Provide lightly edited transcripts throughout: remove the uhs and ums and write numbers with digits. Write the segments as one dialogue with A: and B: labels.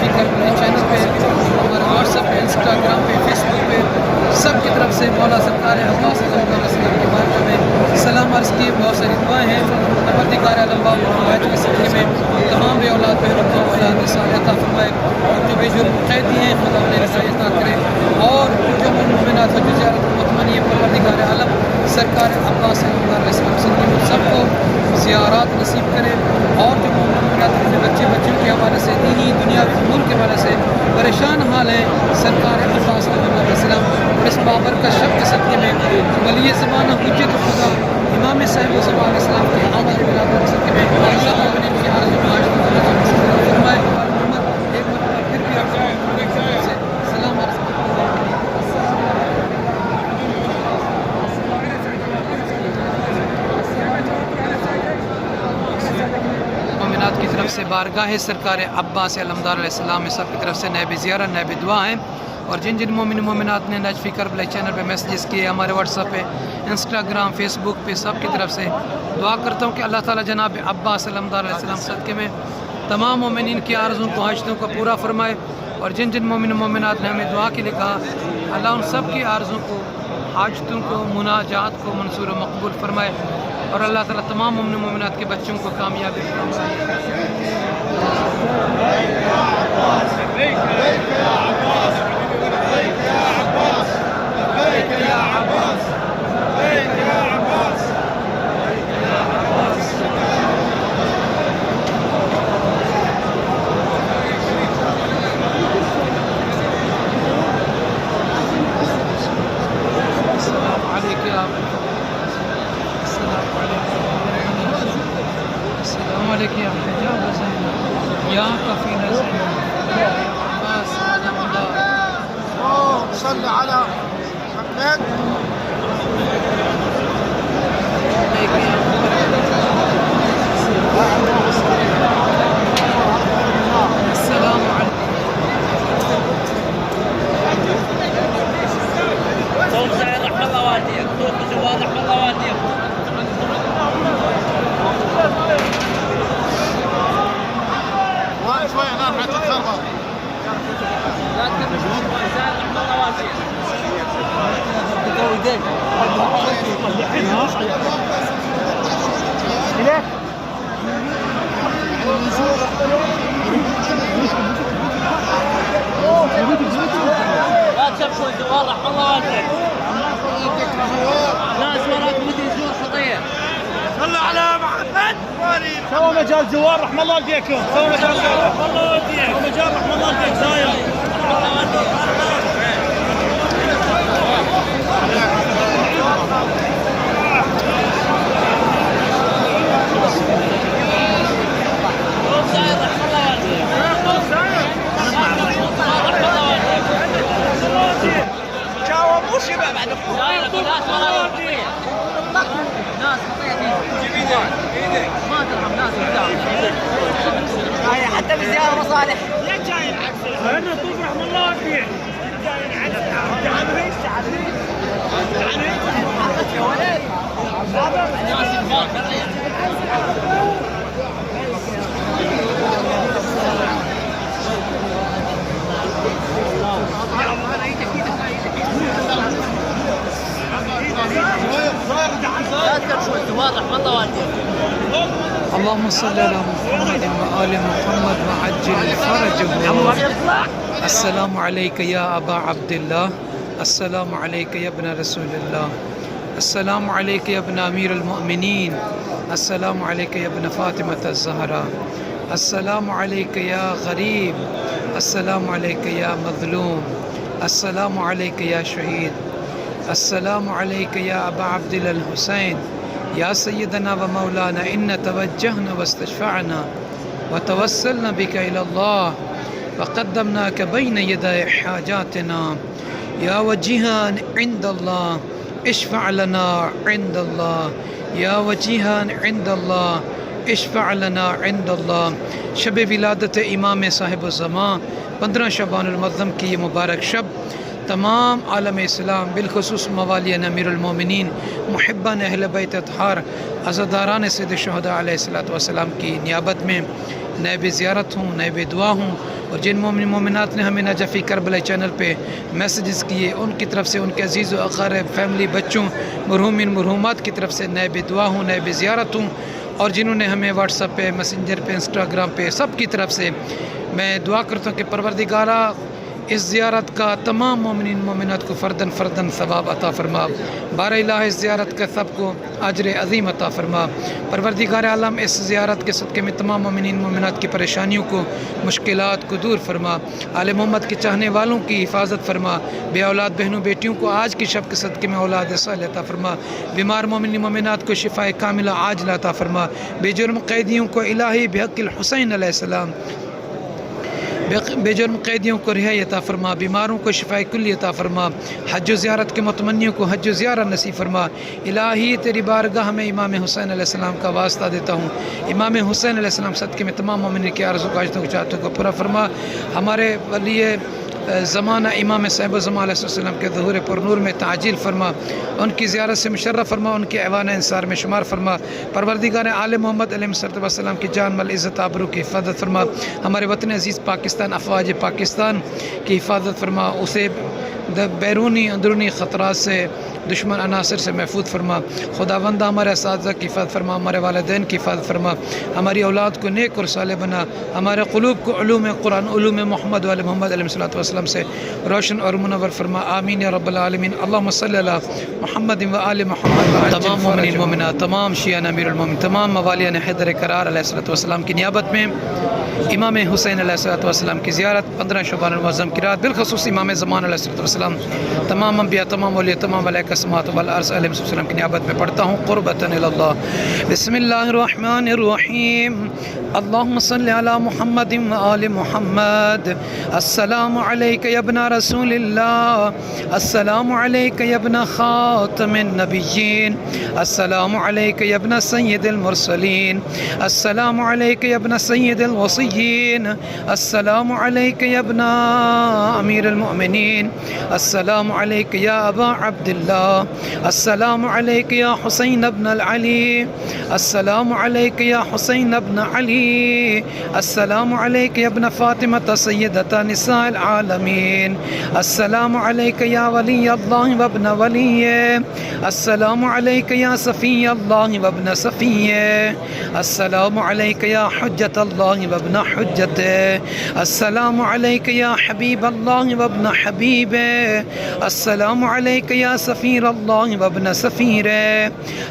A: फिकर अपने चैनल पे, हमारे व्हाट्सएप पे, इंस्टाग्राम पे, फेसबुक पे सब की तरफ से मौला सरकार अब्बास के बारे में सलाम अर्ज़ की। बहुत सारी दुआएँ हैं। परवरदिगार आलम के सिलसिले में तमाम बे औलाद बहनों को औलाद अता फरमाए, और जो बेजुर्ग कैदी हैं खुदा उन्हें रसाई अता करे, और जो मोमिनात जो ज़ियारत मुतमनी है परवरदिगार आलम सरकार अब्बास सबको ज़ियारत नसीब करे। और जो मोमिनात अपने बच्चों के हवाले से दीनी दुनियावी उमूर के हवाले से परेशान हाल है, सरकार अब्बास और इस बाबर का शब के सदक़े में वली ज़माना हुज्जत खुदा इमाम साहिब ज़मान के आमद विलादत के सदक़े में फरमाए। एक मरतबा फिर भी सलाम अर्ज़ मोमिनात की तरफ से बारगाह सरकार अब्बास अलमदार अलैहिस्सलाम में सब की तरफ से नैब ज़ियारत नैब दुआ हैं। और जिन जिन मोमिन मोमिनात ने नज फ़िकर ब्लैक चैनल पे मैसेजेस किए, हमारे व्हाट्सएप पे, इंस्टाग्राम, फेसबुक पे सब की तरफ से दुआ करता हूँ कि अल्लाह ताला जनाब अब्बास अलमदार अलैहिस्सलाम सदक़े में तमाम मोमिनीन की आरज़ों को हाजतों को पूरा फरमाए। और जिन जिन मोमिन मोमिनात ने हमें दुआ के लिए कहा, अल्लाह उन सब की आरज़ों को, हाजतों को, मुनाजात को मंसूर व मकबूल फरमाए। और अल्लाह ताला तमाम मोमिन मोमिनात के बच्चों को कामयाबी फरमाए।
B: صلى على محمد
A: السلام عليكم.
C: صوت سعيد رحمة الله والديك، صوت جواد رحمة الله والديك.
B: وين شوي هناك حتى تخربط.
C: لا تكمل سعيد رحمة الله والديك. لا تكبشوا الجواد رحمة الله والديك. ناس وراك مدري زور خطية.
B: صلى على محمد.
D: سووا مجال زوار رحم الله والديكم، سووا مجال زوار رحم الله والديك، سووا مجال رحم الله والديك زاير.
B: جاوب وشبه بعد
C: ناس ما ترحم ناس حتى بالزيارة مصالح.
D: ليش جاي العكس؟ لأنه طوف رحم الله والديك. جاي العكس. تعال ريش تعال ريش. تعال ريش.
C: يا ولد. ناس كبار.
A: اللهم صل على محمد وآل محمد وعجل فرجهم. السلام عليك يا أبا عبد الله، السلام عليك يا ابن رسول الله، السلام عليك يا ابن أمير المؤمنين، السلام عليك يا ابن فاطمة الزهراء، السلام عليك يا غريب، السلام عليك يا مظلوم، السلام عليك يا شهيد، السلام عليك يا أبا عبد الله الحسين. يا سيدنا ومولانا إن توجهنا واستشفعنا وتوسلنا بك إلى الله وقدمناك بين يدي حاجاتنا. يا وجيها عند الله اشفع لنا عند الله، يا وجيها عند الله اشفع لنا عند الله. शब विलादत इमाम साहिब ज़मान 15 शबानुल मुअज़्ज़म की ये मुबारक शब तमाम आलम इस्लाम बिलखुसूस मवालियन अमीरुल-मोमिनीन मुहिब्बान अहले बैत अतहार अज़ादारान सैयद शुहदा अलैहिस्सलातु वस्सलाम की नियाबत में नैब ज़ियारत हूँ, नैब दुआ हूँ। और जिन मोमिन मोमिनात ने हमें नजफ़ी करबला चैनल पे मैसेजेस किए, उनकी तरफ से, उनके अजीज़ व अक़ारिब, फैमिली, बच्चों, मरहूमिन मरहूमात की तरफ से नए दुआ हूँ, नए ज़ियारत हूँ। और जिन्होंने हमें व्हाट्सएप पे, मैसेंजर पे, इंस्टाग्राम पे, सब की तरफ से मैं दुआ करता हूँ कि परवरदिगारा इस ज़ियारत का तमाम मोमिन मोमिनात को फ़र्दन फ़र्दन सवाब अता फ़रमा। बारह इस ज़ियारत का सबको अजर अज़ीम अता फ़रमा। परवरदिगार आलम इस ज़ियारत के सदक़े में तमाम मोमिन मोमिनात की परेशानियों को, मुश्किलात को दूर फ़रमा। आले मोहम्मद के चाहने वालों की हिफाजत फ़रमा। बे औलाद बहनों बेटियों को आज की शब के सदक़े में औलाद सालिह अता फ़रमा। बीमार मोमिन मोमिनात को शिफ़ाए कामिला आजिला अता फ़रमा। बेजुर्म कैदियों को इलाही बिहक़्क़िल हुसैन अलैहिस्सलाम, बेजुर्म कैदियों को रिहाई अता फ़रमा। बीमारों को शिफ़ाए कुल्ली अता फ़रमा। हज ज़ियारत के मुतमन्नियों को हज ज़ियारत नसीब फ़रमा। इलाही तेरी बारगाह में इमाम हुसैन अलैहिस्सलाम का वास्ता देता हूँ। इमाम हुसैन अलैहिस्सलाम सदक़े में तमाम मोमिन की आरज़ू ख्वाहिशों को, चाहतों को पूरा फ़रमा। हमारे वली ज़माना इमाम साहिब ज़मान अलैहिस्सलाम के ज़हूर पर नूर में ताजील फ़रमा। उनकी ज़ियारत से मुशर्रफ़ फ़रमा, उनके ऐवान इंसार में शुमार फ़रमा। परवरदिगार आले मोहम्मद अलैहिस्सलाम की जान मल इज़्ज़त आबरू की हिफाजत फ़रमा। हमारे वतन अज़ीज़ पाकिस्तान, अफ़वाज पाकिस्तान की हिफाजत फ़रमा। उसे बैरूनी अंदरूनी ख़तरात से, दुश्मन अनासर से महफूज फ़रमा। खुदावंदा हमारे असातिज़ा की हिफाजत फ़रमा, हमारे वालिदैन की हिफाजत फ़रमा। हमारी औलाद को नेक और साले बना। हमारे क़ुलूब को उलूम कुरान, उलूम मोहम्मद वाले मोहम्मद अलैहिस्सलातु वस्सलाम से रोशन और मुनव्वर फ़रमा। आमीन या रब्बल आलमीन। अल्लाहुम्मा सल्लि अला मुहम्मद व आले मुहम्मद। तमाम मोमिन मोमिनात, तमाम शिया अमीरुल मोमिनीन, तमाम मवालियान हैदर करार अलैहिस्सलातु वस्सलाम की नियाबत में इमाम हुसैन अलैहिस्सलातु वस्सलाम की ज़ियारत 15 शअबान मुअज़्ज़म की रात, बिलख़ुसूस इमाम ज़मान अलैहिस्सलातु वस्सलाम, तमाम अंबिया, तमाम औलिया, तमाम मलाइका समात वल अर्ज़ अलैहिस्सलाम की नियाबत में पढ़ता हूँ क़ुर्बतन इलल्लाह। बिस्मिल्लाहिर रहमानिर रहीम। अल्लाहुम्मा सल्लि अला मुहम्मद व आलि मुहम्मद। अस्सलामु अलैका या इब्ना रसूलिल्लाह, अस्सलामु अलैका या इब्ना खातमिन नबिय्यीन, अस्सलामु अलैका या इब्ना सय्यिदिल मुरसलीन, अस्सलामु अलैका या इब्ना सय्यिदिल वसिय्यीन, अस्सलामु अलैका या इब्ना अमीरुल मुमिनीन, अस्सलामु अलैका या अबा अब्दिल्लाह, अस्सलामु अलैका या हुसैन इब्न अली, अस्सलामु अलैका या हुसैन इब्न अली, अस्सलामु अलैका या इब्न फातिमा सय्यदता निसाइल आलमीन, अस्सलामु अलैका या वली अल्लाह व इब्न वली, अस्सलामु अलैका या सफ़ी अल्लाह व इब्न सफ़ी, अस्सलामु अलैका या हुज्जत अल्लाह व इब्न हुज्जत, अस्सलामु अलैका या हबीब अल्लाह व इब्न हबीब, अस्सलामु अलैका या सफ़ीर अल्लाह व इब्न सफ़ीर,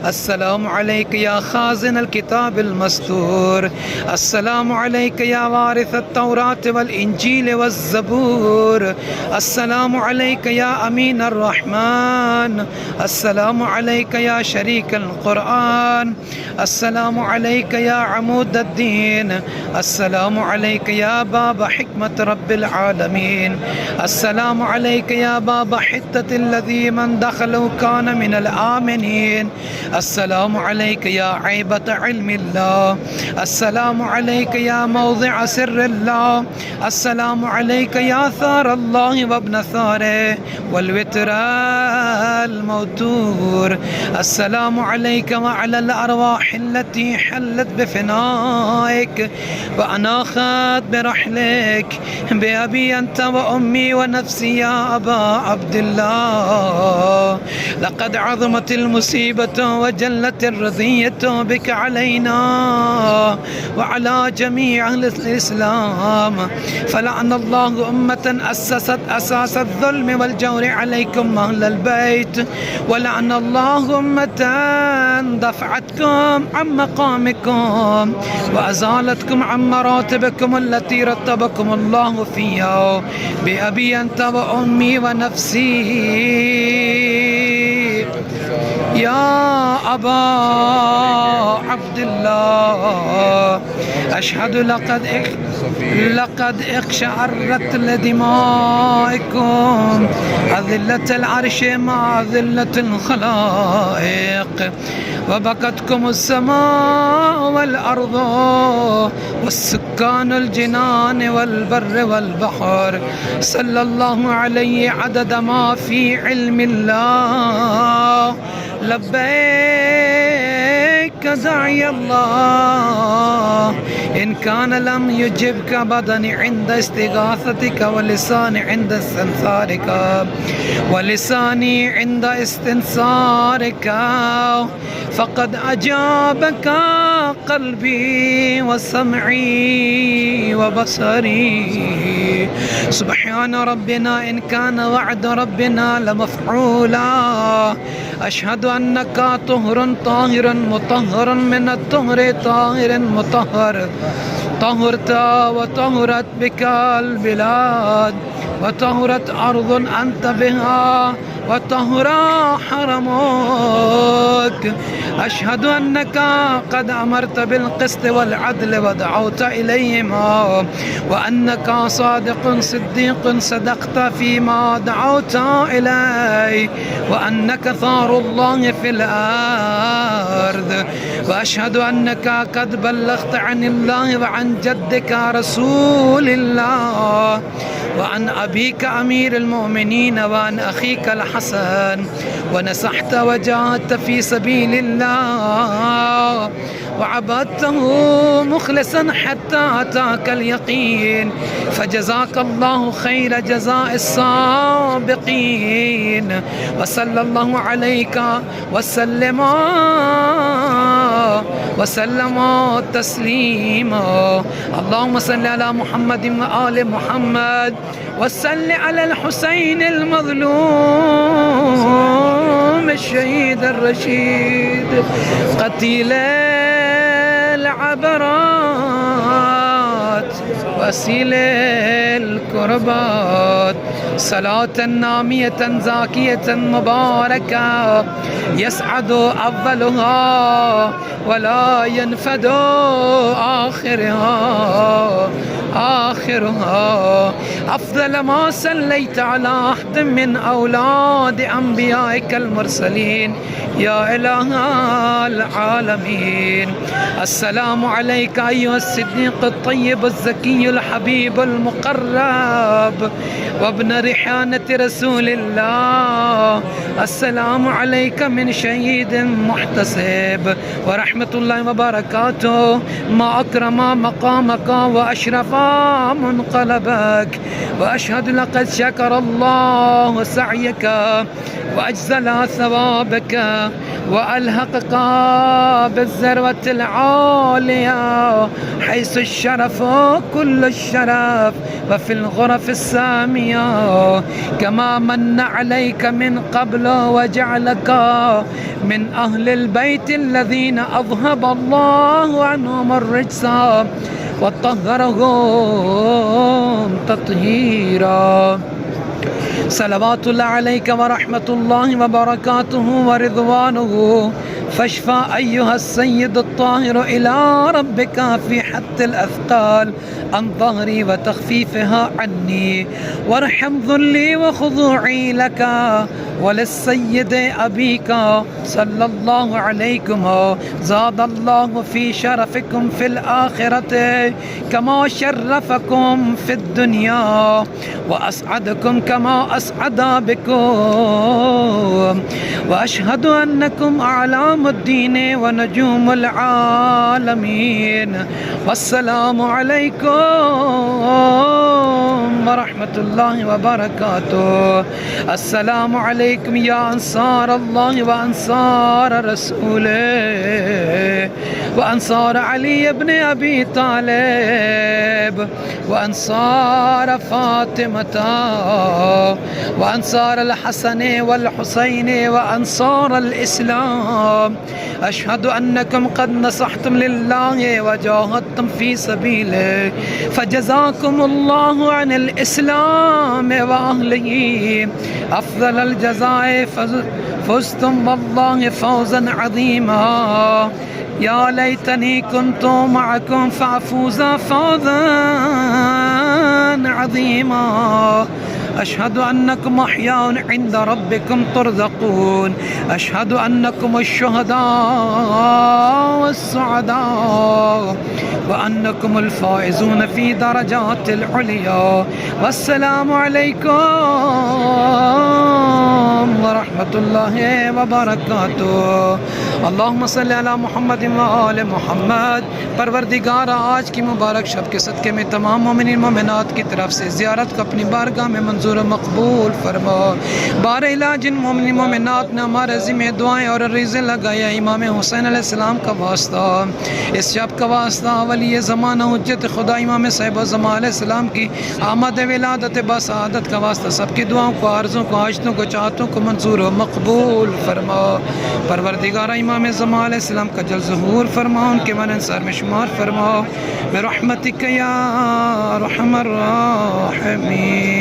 A: अस्सलामु अलैका या खाज़िन अल किताब अल मस्तूर, अस्सलामु अलैका या वारिस अत-तौरात वल इंजील वज़ ज़बूर, अस्सलामु अलैका या अमीन ar-रहमान, अस्सलामु अलैका या शरीक अल कुरान, अस्सलामु अलैका या अमूद अद-दीन, अस्सलामु अलैका या बाबा हिकमत रब्बिल आलमीन, अस्सलामु अलैका या बाबा हित्ततिल लज़ी मन दखलहु कान मिनल आमिनीन, अस्सलामु अलैका या ऐबत इल्मिल्लाह, अस्सलामु अलैका या मौज़िअ सिर्रिल्लाह, अस्सलामु अलैका या सारल्लाह व इब्न सारे वल वित्रल मौतूर, अस्सलामु अलैका व अलल अरवाहिल्लती हल्लत बिफनाइक व अनाखत बिरहलिक बिअबी अंत व उम्मी व नफ्सी या अबा अब्दिल्लाह, लक़द अज़मतिल मुसीबत व जल्लतिर रज़ियत बिक अलैना व अला जमी अहलिल इस्लाम, फलअनल्लाहु उम्मतन अस्ससत असासत ज़ुल्म वल जौर अलैकुम अहलल बैत, व लअनल्लाहु उम्मतन दफ़अतकुम अन मक़ामिकुम व अज़ालतकुम अन मरातिबिकुम अल्लती रत्तबकुमुल्लाहु फ़ीहा बिअबी अंत व उम्मी व नफ्सी या अबा अब्दिल्लाह, अशहदु लक़द इक़शअरत लिदिमाइकुम अज़िल्लतल अर्श मा अज़िल्लतिल ख़लाइक़ व बकतकुमुस समाअ वल अर्ज़ वस्सुक्कानुल जिनान वल बर्र वल बहर, सल्लल्लाहु अलैहि अदद मा फ़ी इल्मिल्लाह, लब्बैक إليك داعي الله إن كان لم يجبك بدني عند استغاثتك ولساني عند استنثارك ولساني عند استنصارك فقد أجابك قلبي وسمعي وبصري. سبحان ربنا إن كان وعد ربنا لمفعولا. أشهد أنك طهر طاهر مطهر من الطهر طاهر مطهر. طهرت وطهرت بك البلاد وطهرت أرض أنت بها وطهر حرمك. أشهد أنك قد أمرت بالقسط والعدل ودعوت إليهما وأنك صادق صديق صدقت فيما دعوت إليه وأنك ثار الله في الأرض. وأشهد أنك قد بلغت عن الله وعن جدك رسول الله وعن أبيك أمير المؤمنين وعن أخيك الحسن ونصحت وجاهدت في سبيل الله وعبدته مخلصا حتى أتاك اليقين فجزاك الله خير جزاء السابقين. وصلى الله عليك وسلم تسليما. اللهم صل على محمد وآل محمد وصل على الحسين المظلوم الشهيد الرشيد قتيل العبرات وسيل الكربات صلاة نامية زاكية مباركة يسعد أولها ولا ينفد آخرها. أفضل ما صليت على أحد من أولاد أنبيائك المرسلين يا إله العالمين. السلام عليك أيها الصديق الطيب الزكي الحبيب المقرب وابن ريحانة رسول الله. السلام عليك من شهيد محتسب ورحمة الله وبركاته. ما أكرم مقامك وأشرف منقلبك وأشهد لقد شكر الله سعيك وأجزل ثوابك وألهقك بالذروة العالية حيث الشرف كل الشرف وفي الغرف السامية كما من عليك من قبل وجعلك من أهل البيت الذين أذهب الله عنهم الرجس وطهرهم تطهيرا. صلوات الله عليك ورحمة الله وبركاته ورضوانه. فاشفى أيها السيد الطاهر إلى ربك في حث الأثقال عن ظهري وتخفيفها عني وارحم ذلي وخضوعي لك وللسيد أبيك صلى الله عليكم. زاد الله في شرفكم في الآخرة كما شرفكم في الدنيا وأسعدكم كما أسعد بكم. وأشهد أنكم أعلام الدين ونجوم العالمين. والسلام عليكم ورحمة الله وبركاته. السلام عليكم يا أنصار الله وأنصار رسوله وأنصار علي بن أبي طالب وأنصار فاطمة وأنصار الحسن والحسين وأنصار الإسلام. أشهد أنكم قد نصحتم لله وجاهدتم في سبيله فجزاكم الله عن الإسلام وأهله أفضل الجزاء فزتم والله فوزا عظيما. يا ليتني كنت معكم فأفوز فوزا عظيما. أشهد أنكم أحياء عند ربكم ترزقون. أشهد أنكم الشهداء والسعداء وأنكم الفائزون في درجات العليا. والسلام عليكم ورحمة الله وبركاته. अल्लाहुम्मा सल्ली अला मुहम्मद व आले मुहम्मद। परवरदिगार आज की मुबारक शब के सदक़े में तमाम मोमिनीन मोमिनात की तरफ से ज़ियारत को अपनी बारगाह में मंजूर मकबूल फरमा। बारइला जिन मोमिनीन मोमिनात ने हमारे ज़िम्मे दुआएं और रीज़ें लगाया इमाम हुसैन अलैहिस्सलाम का वास्ता, इस शब का वास्ता वली ज़माना हुज्जत खुदा इमाम साहिब ज़मान अलैहिस्सलाम की आमद विलादत बसादत का वास्ता सबकी दुआओं को, आर्ज़ों को, आशतों को, चाहतों को मंजूर व मकबूल फरमा। परवरदिगार इमाम ज़मान अलैहिस्सलाम का जल ज़हूर फरमा, उनके मन अंसार में शुमार फरमाओ। बिरहमतिक या अरहमर राहिमीन।